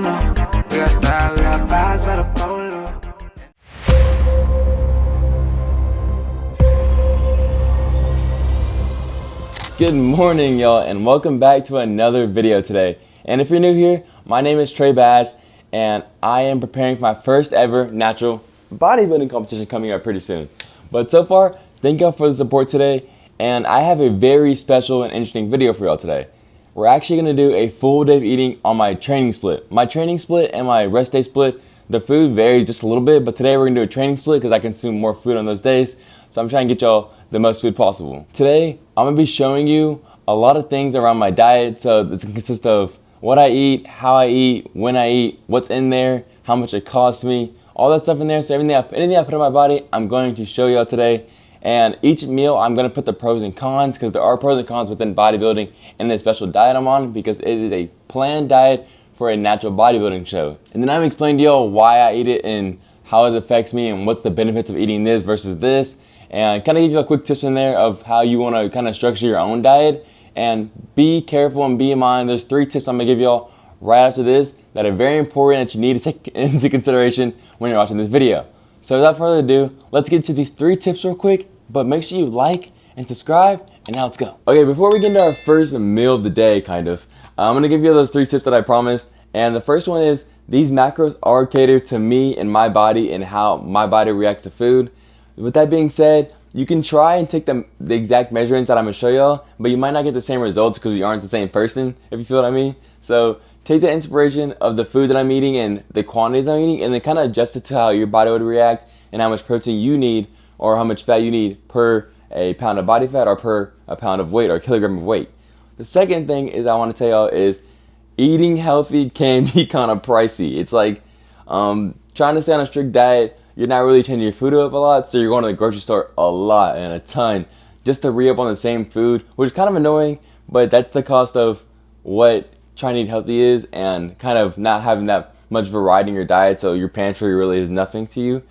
no. We got style, we got vibes by the polo. Good morning, y'all, and welcome back to another video today. And if you're new here, my name is Tre Bass, and I am preparing for my first ever natural bodybuilding competition coming up pretty soon. But so far, thank y'all for the support today, and I have a very special and interesting video for y'all today. We're actually going to do a full day of eating on my training split. My training split and my rest day split, the food varies just a little bit, but today we're going to do a training split because I consume more food on those days, so I'm trying to get y'all the most food possible. Today, I'm going to be showing you a lot of things around my diet, so it's going to consist of what I eat, how I eat, when I eat, what's in there, how much it costs me, all that stuff in there. So anything I put in my body, I'm going to show y'all today. And each meal, I'm going to put the pros and cons, because there are pros and cons within bodybuilding and the special diet I'm on, because it is a planned diet for a natural bodybuilding show. And then I'm explaining to y'all why I eat it and how it affects me and what's the benefits of eating this versus this. And kind of give you a quick tips in there of how you want to kind of structure your own diet. And be careful and be in mind, there's 3 tips I'm going to give y'all right after this that are very important that you need to take into consideration when you're watching this video. So without further ado, let's get to these 3 tips real quick. But make sure you like and subscribe, and now let's go. Okay, before we get into our first meal of the day, I'm gonna give you those 3 tips that I promised. And the first one is, these macros are catered to me and my body and how my body reacts to food. With that being said, you can try and take the exact measurements that I'm gonna show y'all, but you might not get the same results because you aren't the same person, if you feel what I mean. So take the inspiration of the food that I'm eating and the quantities I'm eating, and then kind of adjust it to how your body would react and how much protein you need or how much fat you need per a pound of body fat or per a pound of weight or a kilogram of weight. The second thing is I want to tell y'all is eating healthy can be kind of pricey. It's like trying to stay on a strict diet, you're not really changing your food up a lot, so you're going to the grocery store a lot and a ton just to re-up on the same food, which is kind of annoying, but that's the cost of what trying to eat healthy is and kind of not having that much variety in your diet, so your pantry really is nothing to you.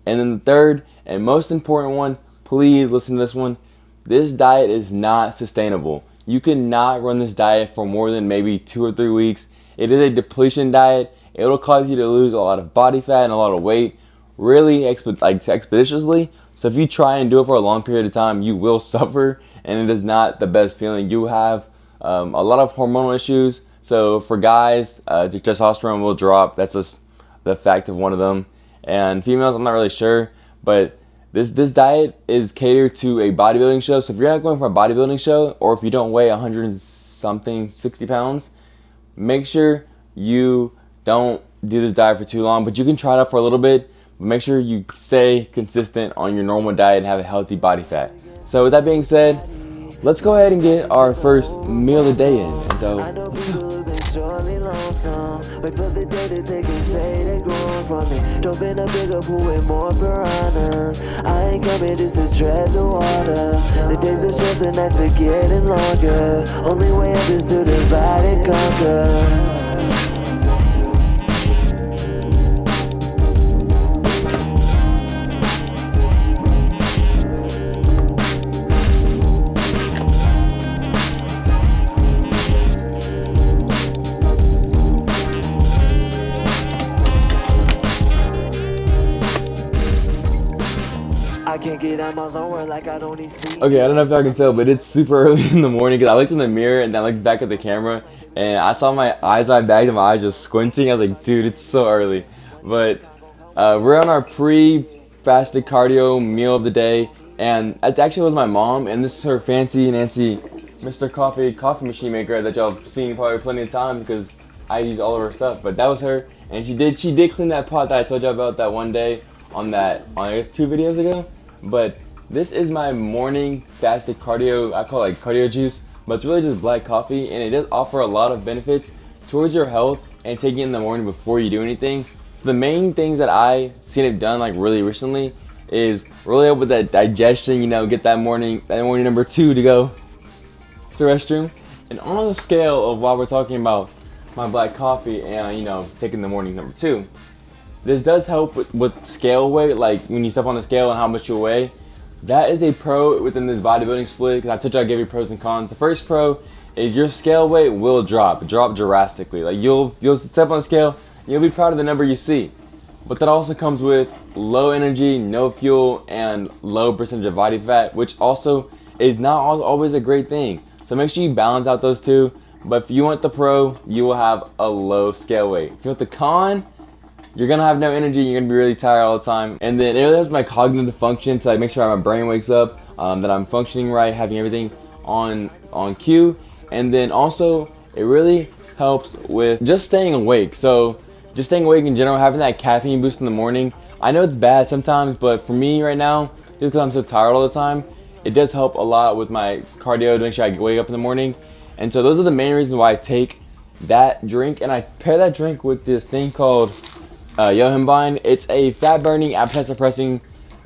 And then the third and most important one, please listen to this one. This diet is not sustainable. You cannot run this diet for more than maybe 2 or 3 weeks. It is a depletion diet. It'll cause you to lose a lot of body fat and a lot of weight really expeditiously. So if you try and do it for a long period of time, you will suffer, and it is not the best feeling. You have a lot of hormonal issues. So for guys, the testosterone will drop. That's just the fact of one of them. And females, I'm not really sure, but this diet is catered to a bodybuilding show. So if you're not going for a bodybuilding show, or if you don't weigh 100 and something, 60 pounds, make sure you don't do this diet for too long. But you can try it out for a little bit, but make sure you stay consistent on your normal diet and have a healthy body fat. So with that being said, let's go ahead and get our first meal of the day in. And so, let's go. Wait for the day that they can say they're growing from me. Don't been a bigger pool with more piranhas. I ain't coming just to tread the water. The days are short, the nights are getting longer. Only way up is to divide and conquer. I can't get out my zone where like I don't need sleep. Okay, I don't know if y'all can tell, but it's super early in the morning because I looked in the mirror and then I looked back at the camera and I saw my eyes, my bags, and my eyes just squinting. I was like, dude, it's so early. But we're on our pre-fasted cardio meal of the day, and it actually was my mom, and this is her fancy Nancy Mr. Coffee machine maker that y'all have seen probably plenty of times because I use all of her stuff. But that was her, and she did clean that pot that I told you about that one day on I guess 2 videos ago. But this is my morning fasted cardio. I call it like cardio juice, but it's really just black coffee, and it does offer a lot of benefits towards your health and taking it in the morning before you do anything. So the main things that I seen it done like really recently is really help with that digestion, you know, get that morning number 2 to go to the restroom. And on the scale of while we're talking about my black coffee and, you know, taking the morning number 2, this does help with scale weight, like when you step on the scale and how much you weigh. That is a pro within this bodybuilding split, because I told you I gave you pros and cons. The first pro is your scale weight will drop drastically. Like you'll step on the scale, you'll be proud of the number you see. But that also comes with low energy, no fuel, and low percentage of body fat, which also is not always a great thing. So make sure you balance out those two. But if you want the pro, you will have a low scale weight. If you want the con, you're gonna have no energy, you're gonna be really tired all the time. And then it really helps my cognitive function to like make sure my brain wakes up, that I'm functioning right, having everything on cue. And then also it really helps with just staying awake. So just staying awake in general, having that caffeine boost in the morning. I know it's bad sometimes, but for me right now, just because I'm so tired all the time, it does help a lot with my cardio to make sure I wake up in the morning. And so those are the main reasons why I take that drink, and I pair that drink with this thing called Yohimbine. It's a fat burning, appetite suppressing,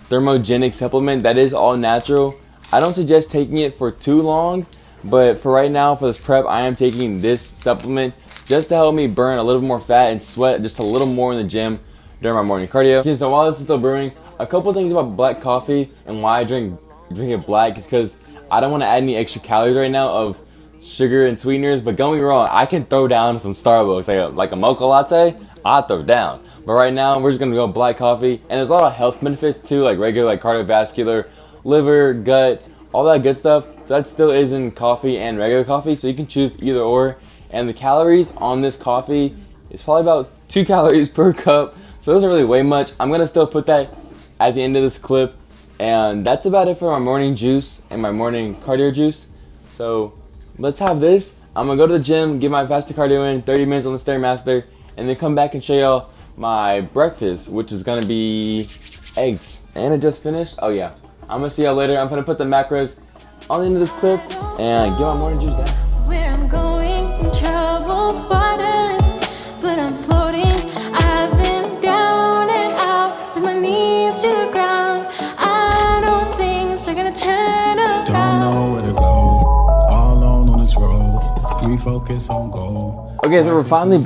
thermogenic supplement that is all natural. I don't suggest taking it for too long, but for right now, for this prep, I am taking this supplement just to help me burn a little more fat and sweat just a little more in the gym during my morning cardio. Okay, so while this is still brewing, a couple things about black coffee and why I drink it black is because I don't want to add any extra calories right now of sugar and sweeteners. But don't get me wrong, I can throw down some Starbucks, like a mocha latte, I'll throw down. But right now, we're just gonna go black coffee, and there's a lot of health benefits too, like regular, like cardiovascular, liver, gut, all that good stuff. So that still is in coffee and regular coffee, so you can choose either or. And the calories on this coffee is probably about 2 calories per cup, so it doesn't really weigh much. I'm gonna still put that at the end of this clip, and that's about it for my morning juice and my morning cardio juice. So let's have this. I'm gonna go to the gym, get my fasted cardio in, 30 minutes on the Stairmaster, and then come back and show y'all my breakfast, which is gonna be eggs. And it just finished. Oh yeah, I'm gonna see y'all later. I'm gonna put the macros on the end of this clip and get my morning juice down. Where I'm going in troubled waters, but I'm floating. I've been down and out with my knees to the ground. I know things are gonna turn around. Don't know where to go, all alone on this road. Refocus on goal. Okay, so we're finally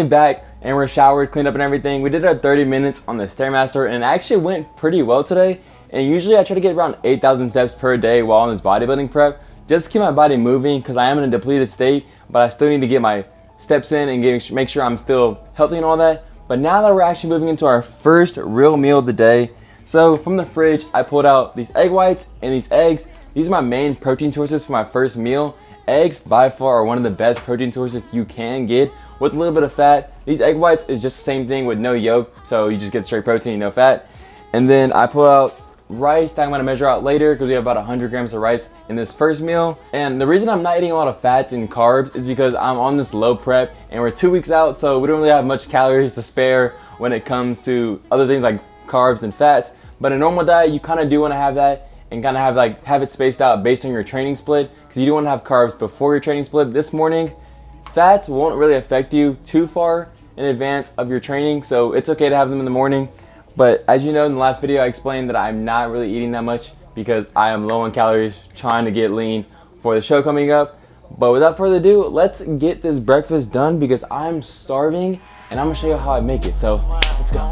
back and we're showered, cleaned up and everything. We did our 30 minutes on the Stairmaster and it actually went pretty well today. And usually I try to get around 8,000 steps per day while on this bodybuilding prep, just to keep my body moving because I am in a depleted state, but I still need to get my steps in and make sure I'm still healthy and all that. But now that we're actually moving into our first real meal of the day, so from the fridge, I pulled out these egg whites and these eggs. These are my main protein sources for my first meal. Eggs by far are one of the best protein sources you can get with a little bit of fat. These egg whites is just the same thing with no yolk, so you just get straight protein, no fat. And then I pull out rice that I'm gonna measure out later because we have about 100 grams of rice in this first meal. And the reason I'm not eating a lot of fats and carbs is because I'm on this low prep and we're 2 weeks out, so we don't really have much calories to spare when it comes to other things like carbs and fats. But a normal diet, you kind of do want to have that and kind of have it spaced out based on your training split, because you do want to have carbs before your training split. This morning, fats won't really affect you too far in advance of your training, so it's okay to have them in the morning. But as you know, in the last video, I explained that I'm not really eating that much because I am low on calories, trying to get lean for the show coming up. But without further ado, let's get this breakfast done because I'm starving and I'm gonna show you how I make it. So let's go.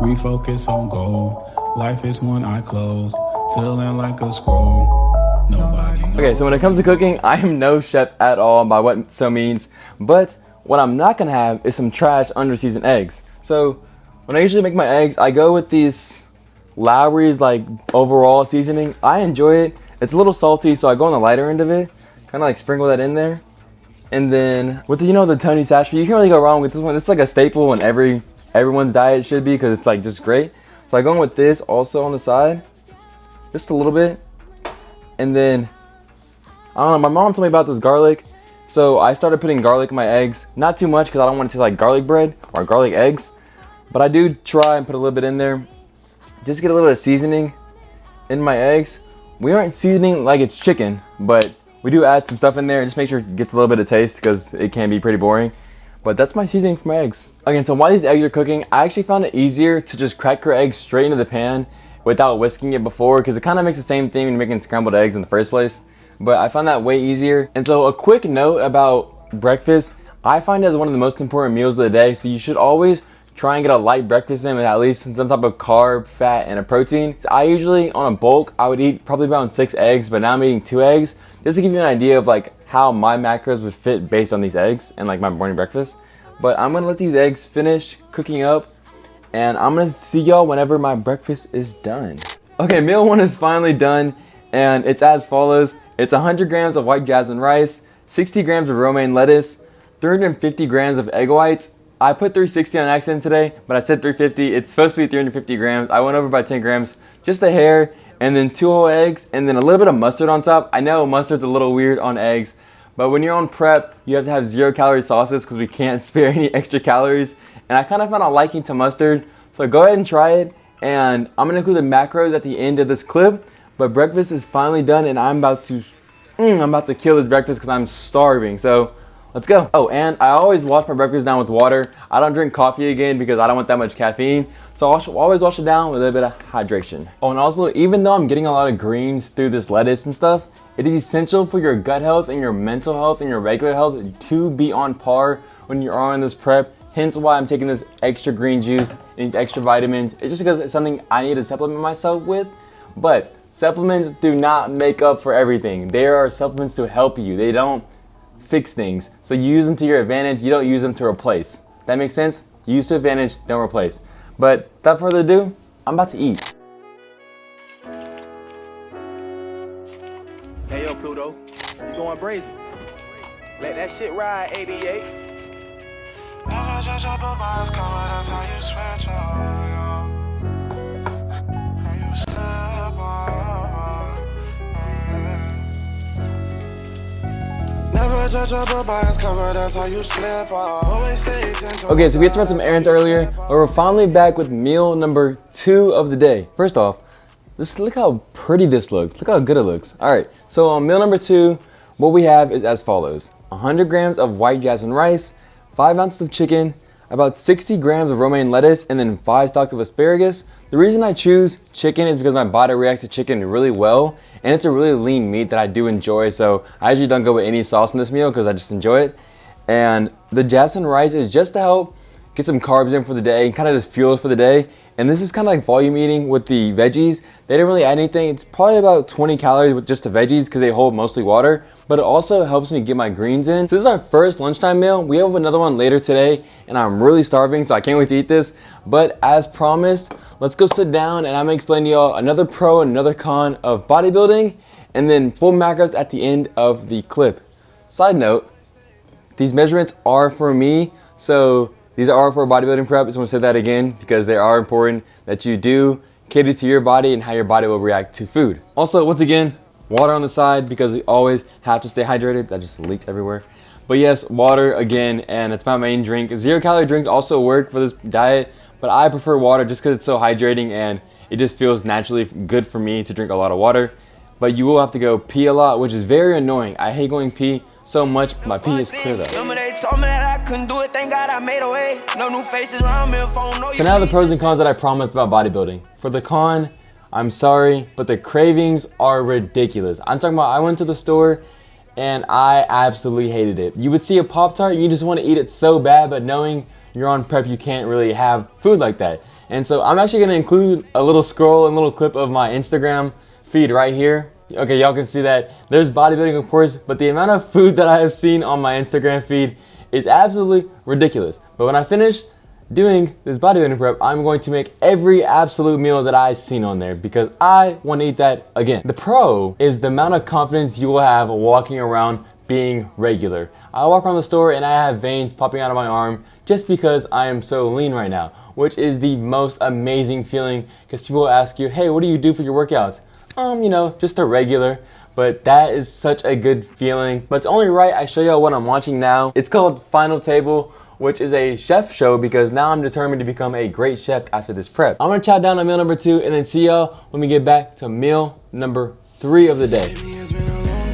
Refocus on goal. Life is one eye closed, feeling like a scroll. Nobody knows. Okay, so when it comes to cooking, I am no chef at all by what so means. But what I'm not gonna have is some trash under-seasoned eggs. So when I usually make my eggs, I go with these Lowry's like overall seasoning. I enjoy it. It's a little salty, so I go on the lighter end of it. Kind of like sprinkle that in there. And then with the Tony Sashimi, you can't really go wrong with this one. It's like a staple in everyone's diet should be because it's like just great. So I go in with this also on the side, just a little bit. And then, I don't know, my mom told me about this garlic. So I started putting garlic in my eggs. Not too much because I don't want it to taste like garlic bread or garlic eggs. But I do try and put a little bit in there. Just get a little bit of seasoning in my eggs. We aren't seasoning like it's chicken, but We do add some stuff in there and just make sure it gets a little bit of taste because it can be pretty boring. But that's my seasoning for my eggs. Again, so while these eggs are cooking, I actually found it easier to just crack your eggs straight into the pan without whisking it before, because it kind of makes the same thing when you're making scrambled eggs in the first place. But I found that way easier. And so a quick note about breakfast, I find it as one of the most important meals of the day. So you should always try and get a light breakfast in with at least some type of carb, fat, and a protein. So I usually, on a bulk, I would eat probably around 6 eggs, but now I'm eating 2 eggs, just to give you an idea of like how my macros would fit based on these eggs and like my morning breakfast. But I'm gonna let these eggs finish cooking up, and I'm gonna see y'all whenever my breakfast is done. Okay, meal 1 is finally done, and it's as follows. It's 100 grams of white jasmine rice, 60 grams of romaine lettuce, 350 grams of egg whites. I put 360 on accident today, but I said 350. It's supposed to be 350 grams. I went over by 10 grams, just a hair, and then 2 whole eggs, and then a little bit of mustard on top. I know mustard's a little weird on eggs, but when you're on prep, you have to have 0-calorie sauces because we can't spare any extra calories. And I kind of found a liking to mustard, so go ahead and try it. And I'm gonna include the macros at the end of this clip. But breakfast is finally done, and I'm about to kill this breakfast because I'm starving. So let's go. Oh, and I always wash my breakfast down with water. I don't drink coffee again because I don't want that much caffeine. So I'll always wash it down with a little bit of hydration. Oh, and also, even though I'm getting a lot of greens through this lettuce and stuff, it is essential for your gut health and your mental health and your regular health to be on par when you are on this prep. Hence why I'm taking this extra green juice and extra vitamins. It's just because it's something I need to supplement myself with. But supplements do not make up for everything. There are supplements to help you. They don't fix things. So you use them to your advantage. You don't use them to replace. That makes sense? Use to advantage, don't replace. But without further ado, I'm about to eat. Hey yo, Pluto, you going brazen? Let that shit ride, 88. Never judge up a bias cover, that's how you switch up. How you slip up. Never judge up a bias cover, that's how you slip up. Always stay attentive. Okay, so we had to run some errands earlier, but we're finally back with meal number 2 of the day. First off, just look how pretty this looks. Look how good it looks. All right, so on meal number 2, what we have is as follows. 100 grams of white jasmine rice, 5 ounces of chicken, about 60 grams of romaine lettuce, and then 5 stalks of asparagus. The reason I choose chicken is because my body reacts to chicken really well, and it's a really lean meat that I do enjoy, so I usually don't go with any sauce in this meal because I just enjoy it. And the jasmine rice is just to help get some carbs in for the day and kind of just fuel us for the day. And this is kind of like volume eating with the veggies. They didn't really add anything. It's probably about 20 calories with just the veggies because they hold mostly water, but it also helps me get my greens in. So this is our first lunchtime meal. We have another one later today, and I'm really starving, so I can't wait to eat this. But as promised, let's go sit down and I'm gonna explain to y'all another pro and another con of bodybuilding, and then full macros at the end of the clip. Side note, these measurements are for me, so these are for bodybuilding prep. I just want to say that again because they are important that you do cater to your body and how your body will react to food. Also, once again, water on the side because we always have to stay hydrated. That just leaked everywhere. But yes, water again, and it's my main drink. 0-calorie drinks also work for this diet, but I prefer water just because it's so hydrating and it just feels naturally good for me to drink a lot of water. But you will have to go pee a lot, which is very annoying. I hate going pee so much. My pee is clear though. Remember they told me that I couldn't do it, thank God I made a way. No new faces around me, phone, no. So now the pros and cons that I promised about bodybuilding. For the con, I'm sorry, but the cravings are ridiculous. I'm talking about I went to the store and I absolutely hated it. You would see a Pop-Tart, you just want to eat it so bad, but knowing you're on prep, you can't really have food like that. And so I'm actually gonna include a little scroll and little clip of my Instagram feed right here. Okay, y'all can see that there's bodybuilding, of course, but the amount of food that I have seen on my Instagram feed is absolutely ridiculous. But when I finish doing this bodybuilding prep, I'm going to make every absolute meal that I've seen on there because I want to eat that again. The pro is the amount of confidence you will have walking around being regular. I walk around the store and I have veins popping out of my arm just because I am so lean right now, which is the most amazing feeling because people will ask you, hey, what do you do for your workouts? You know, just a regular, but that is such a good feeling. But it's only right I show y'all what I'm watching now. It's called Final Table, which is a chef show because now I'm determined to become a great chef after this prep. I'm gonna chow down on meal number 2 and then see y'all when we get back to meal number 3 of the day. Baby, it's been a long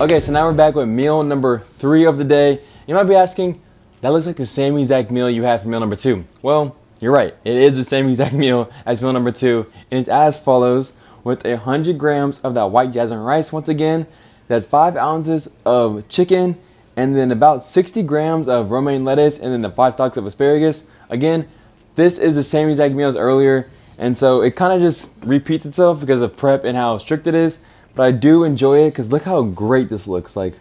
Okay, so now we're back with meal number 3 of the day. You might be asking, that looks like the same exact meal you had for meal number 2. Well, you're right. It is the same exact meal as meal number 2. And it's as follows, with 100 grams of that white jasmine rice once again, that 5 ounces of chicken, and then about 60 grams of romaine lettuce, and then the 5 stalks of asparagus. Again, this is the same exact meal as earlier, and so it kind of just repeats itself because of prep and how strict it is. But I do enjoy it because look how great this looks. Like,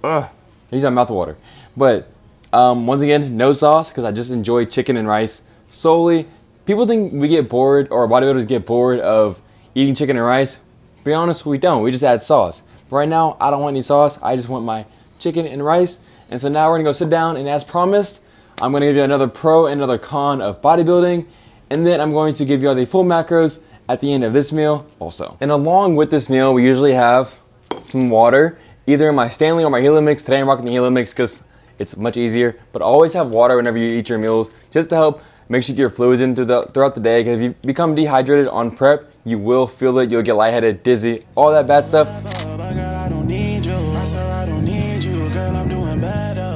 ugh, I use my mouth water. But once again, no sauce because I just enjoy chicken and rice solely. People think we get bored, or bodybuilders get bored of eating chicken and rice. To be honest, we don't. We just add sauce. But right now, I don't want any sauce. I just want my chicken and rice. And so now we're gonna go sit down, and as promised, I'm gonna give you another pro and another con of bodybuilding, and then I'm going to give you all the full macros at the end of this meal also. And along with this meal, we usually have some water, either in my Stanley or my Helix. Today I'm rocking the Helix because it's much easier, but always have water whenever you eat your meals, just to help make sure you get your fluids in throughout the day, because if you become dehydrated on prep, you will feel it. You'll get lightheaded, dizzy, all that bad stuff.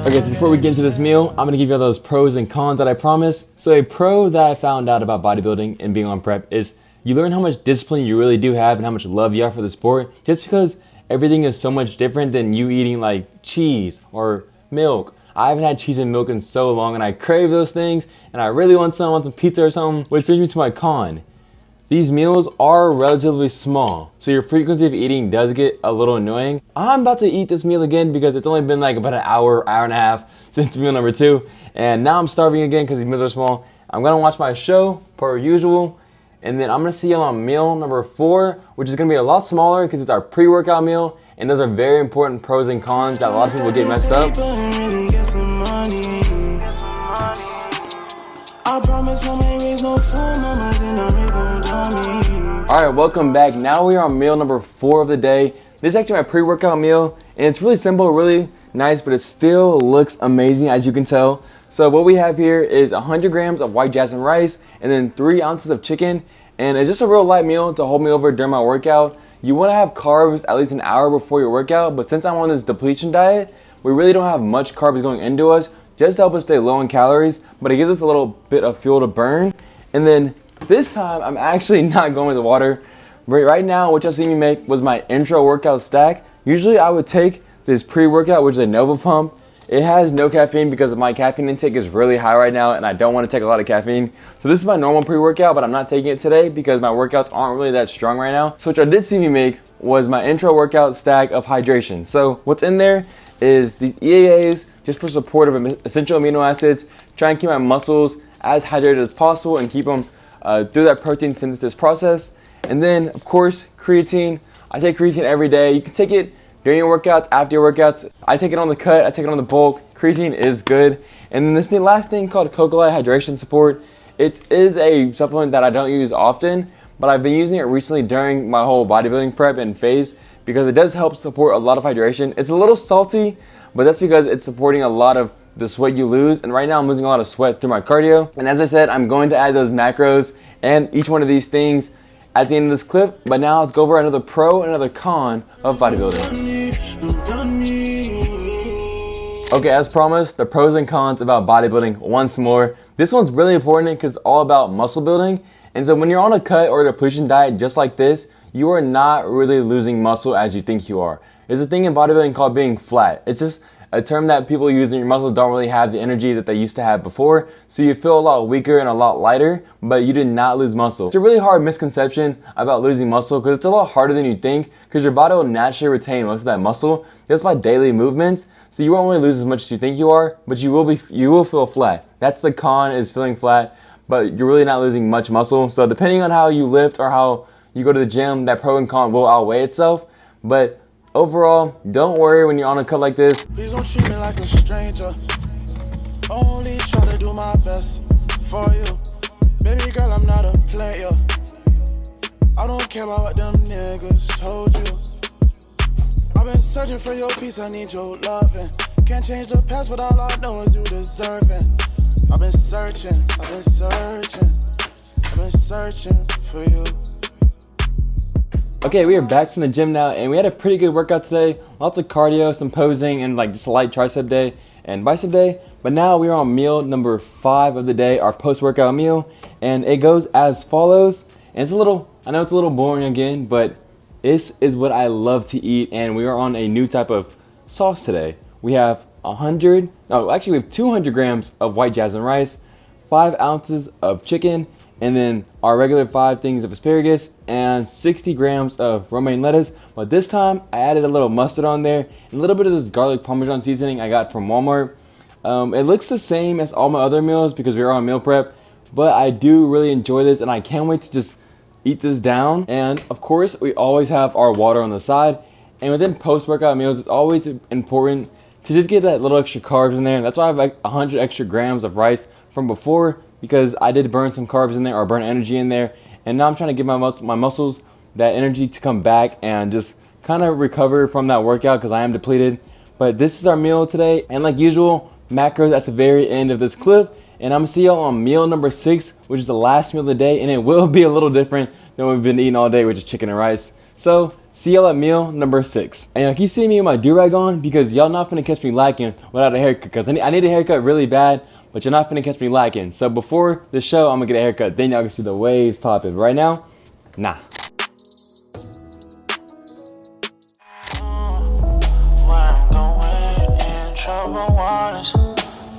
Okay, so before we get into this meal, I'm gonna give you all those pros and cons that I promised. So a pro that I found out about bodybuilding and being on prep is you learn how much discipline you really do have and how much love you have for the sport, just because everything is so much different than you eating like cheese or milk. I haven't had cheese and milk in so long, and I crave those things, and I really want some pizza or something, which brings me to my con. These meals are relatively small, so your frequency of eating does get a little annoying. I'm about to eat this meal again because it's only been like about an hour and a half since meal number 2, and now I'm starving again because these meals are small. I'm gonna watch my show per usual, and then I'm gonna see you on meal number 4, which is gonna be a lot smaller because it's our pre-workout meal, and those are very important pros and cons that a lot of people get messed up. Alright, welcome back. Now we are on meal number 4 of the day. This is actually my pre-workout meal, and it's really simple, really nice, but it still looks amazing, as you can tell. So what we have here is 100 grams of white jasmine rice, and then 3 ounces of chicken, and it's just a real light meal to hold me over during my workout. You want to have carbs at least an hour before your workout, but since I'm on this depletion diet, we really don't have much carbs going into us, just to help us stay low in calories, but it gives us a little bit of fuel to burn. And then this time, I'm actually not going with the water. Right now, what y'all see me make was my intro workout stack. Usually I would take this pre-workout, which is a Nova Pump. It has no caffeine because my caffeine intake is really high right now, and I don't want to take a lot of caffeine. So this is my normal pre-workout, but I'm not taking it today because my workouts aren't really that strong right now. So what I did see me make was my intro workout stack of hydration. So what's in there is the EAAs, just for support of essential amino acids, try and keep my muscles as hydrated as possible and keep them through that protein synthesis process. And then, of course, creatine. I take creatine every day. You can take it during your workouts, after your workouts. I take it on the cut, I take it on the bulk. Creatine is good. And then this last thing called Coca-Cola Hydration Support. It is a supplement that I don't use often, but I've been using it recently during my whole bodybuilding prep and phase because it does help support a lot of hydration. It's a little salty, but that's because it's supporting a lot of the sweat you lose. And right now I'm losing a lot of sweat through my cardio. And as I said, I'm going to add those macros and each one of these things at the end of this clip. But now let's go over another pro and another con of bodybuilding. Okay, as promised, the pros and cons about bodybuilding once more. This one's really important because it's all about muscle building. And so when you're on a cut or a depletion diet just like this, you are not really losing muscle as you think you are. There's a thing in bodybuilding called being flat. It's just a term that people use, and your muscles don't really have the energy that they used to have before, so you feel a lot weaker and a lot lighter, but you did not lose muscle. It's a really hard misconception about losing muscle because it's a lot harder than you think, because your body will naturally retain most of that muscle just by daily movements, so you won't really lose as much as you think you are, but you will feel flat. That's the con, is feeling flat, but you're really not losing much muscle. So depending on how you lift or how you go to the gym, that pro and con will outweigh itself. But overall, don't worry when you're on a cut like this. Please don't treat me like a stranger. Only try to do my best for you. Baby girl, I'm not a player. I don't care about what them niggas told you. I've been searching for your peace, I need your loving. Can't change the past, but all I know is you deserving. I've been searching for you. Okay, we are back from the gym now, and we had a pretty good workout today. Lots of cardio, some posing, and like just a light tricep day and bicep day. But now we are on meal number 5 of the day, our post-workout meal, and it goes as follows. And it's a little, I know it's a little boring again, but this is what I love to eat, and we are on a new type of sauce today. We have 200 grams of white jasmine rice, 5 ounces of chicken, and then our regular 5 things of asparagus and 60 grams of romaine lettuce. But this time I added a little mustard on there and a little bit of this garlic parmesan seasoning I got from Walmart. It looks the same as all my other meals because we are on meal prep, but I do really enjoy this and I can't wait to just eat this down. And of course, we always have our water on the side. And within post-workout meals, it's always important to just get that little extra carbs in there. That's why I have like 100 extra grams of rice from before, because I did burn some carbs in there or burn energy in there. And now I'm trying to give my muscles that energy to come back and just kind of recover from that workout because I am depleted. But this is our meal today. And like usual, macros at the very end of this clip. And I'm gonna see y'all on meal number 6, which is the last meal of the day. And it will be a little different than we've been eating all day, which is chicken and rice. So see y'all at meal number 6. And y'all keep seeing me with my do-rag on because y'all not finna catch me lacking without a haircut. Cause I need a haircut really bad, but you're not finna catch me lacking. So before the show, I'm gonna get a haircut. Then y'all can see the waves popping. Right now, nah.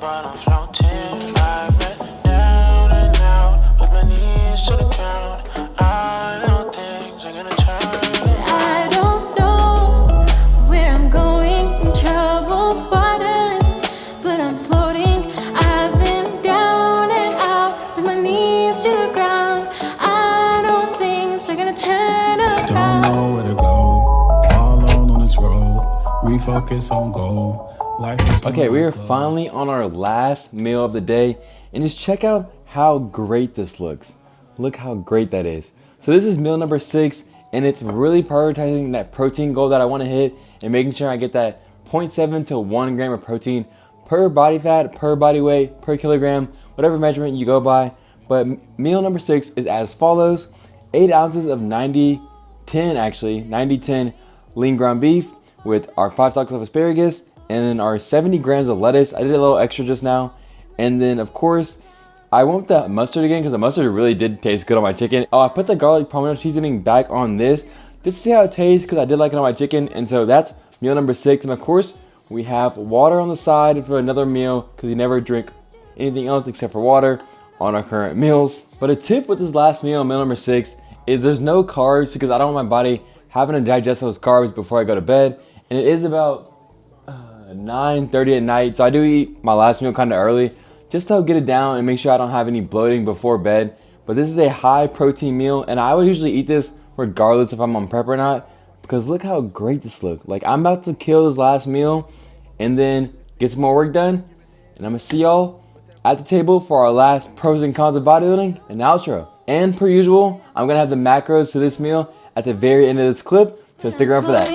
But I'm floating, I've been down and out with my knees to the ground. I know things are gonna turn. I don't know where I'm going in troubled waters, but I'm floating. I've been down and out with my knees to the ground. I know things are gonna turn Don't around. know where to go, all alone on this road. Refocus on goal. Okay, we are finally on our last meal of the day, and just check out how great this looks. Look how great that is. So this is meal number 6, and it's really prioritizing that protein goal that I want to hit and making sure I get that 0.7 to 1 gram of protein per body fat, per body weight, per kilogram, whatever measurement you go by. But meal number 6 is as follows: 8 ounces of 90-10 lean ground beef with our 5 stalks of asparagus, and then our 70 grams of lettuce. I did a little extra just now. And then of course, I went with the mustard again because the mustard really did taste good on my chicken. Oh, I put the garlic parmesan seasoning back on this just to see how it tastes because I did like it on my chicken. And so that's meal number 6. And of course, we have water on the side for another meal because you never drink anything else except for water on our current meals. But a tip with this last meal number 6, is there's no carbs because I don't want my body having to digest those carbs before I go to bed. And it is about 9:30 at night, so I do eat my last meal kind of early just to get it down and make sure I don't have any bloating before bed. But this is a high protein meal, and I would usually eat this regardless if I'm on prep or not, because look how great this looks. Like, I'm about to kill this last meal and then get some more work done, and I'm gonna see y'all at the table for our last pros and cons of bodybuilding and the outro. And per usual, I'm gonna have the macros to this meal at the very end of this clip, so stick around for that.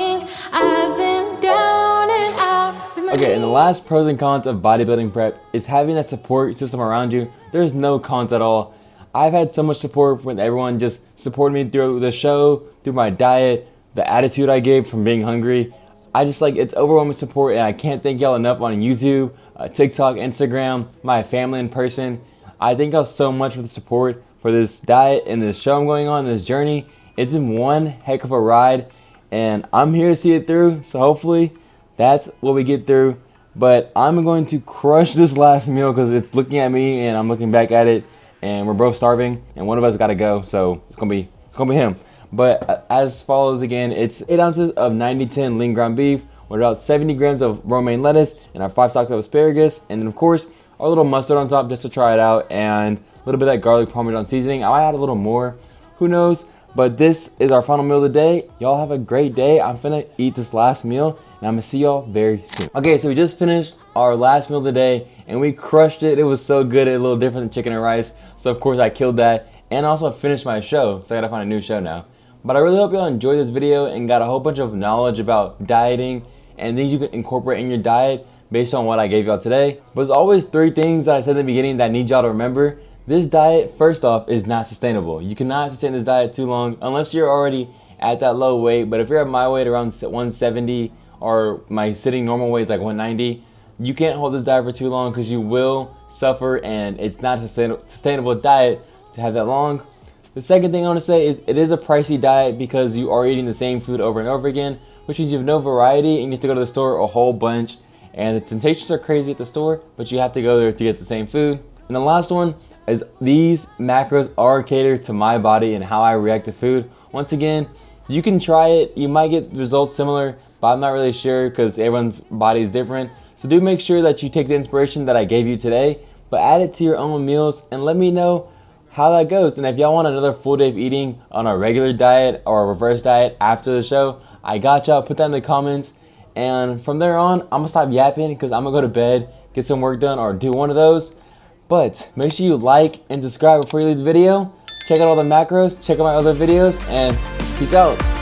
I've been down and out with my Okay, and the last pros and cons of bodybuilding prep is having that support system around you. There's no cons at all. I've had so much support from everyone just supporting me through the show, through my diet, the attitude I gave from being hungry. I just it's overwhelming support, and I can't thank y'all enough on YouTube, TikTok, Instagram, my family in person. I thank y'all so much for the support for this diet and this show I'm going on, this journey. It's been one heck of a ride, and I'm here to see it through, so hopefully that's what we get through. But I'm going to crush this last meal because it's looking at me and I'm looking back at it, and we're both starving, and one of us got to go, so it's gonna be him. But as follows again, it's 8 ounces of 90-10 lean ground beef with about 70 grams of romaine lettuce and our 5 stalks of asparagus, and then of course our little mustard on top just to try it out, and a little bit of that garlic parmesan seasoning. I might add a little more, who knows? But this is our final meal of the day. Y'all have a great day. I'm finna eat this last meal, and I'm gonna see y'all very soon. Okay, so we just finished our last meal of the day, and we crushed it. It was so good. It's a little different than chicken and rice, so of course I killed that, and also finished my show, so I gotta find a new show now. But I really hope y'all enjoyed this video and got a whole bunch of knowledge about dieting and things you can incorporate in your diet based on what I gave y'all today. But there's always 3 things that I said in the beginning that I need y'all to remember. This diet, first off, is not sustainable. You cannot sustain this diet too long unless you're already at that low weight. But if you're at my weight around 170 or my sitting normal weight is like 190, you can't hold this diet for too long because you will suffer, and it's not a sustainable diet to have that long. The second thing I want to say is it is a pricey diet because you are eating the same food over and over again, which means you have no variety and you have to go to the store a whole bunch. And the temptations are crazy at the store, but you have to go there to get the same food. And the last one is these macros are catered to my body and how I react to food. Once again, you can try it. You might get results similar, but I'm not really sure because everyone's body is different. So do make sure that you take the inspiration that I gave you today, but add it to your own meals and let me know how that goes. And if y'all want another full day of eating on a regular diet or a reverse diet after the show, I got y'all. Put that in the comments. And from there on, I'm gonna stop yapping because I'm gonna go to bed, get some work done, or do one of those. But make sure you like and subscribe before you leave the video. Check out all the macros, check out my other videos, and peace out.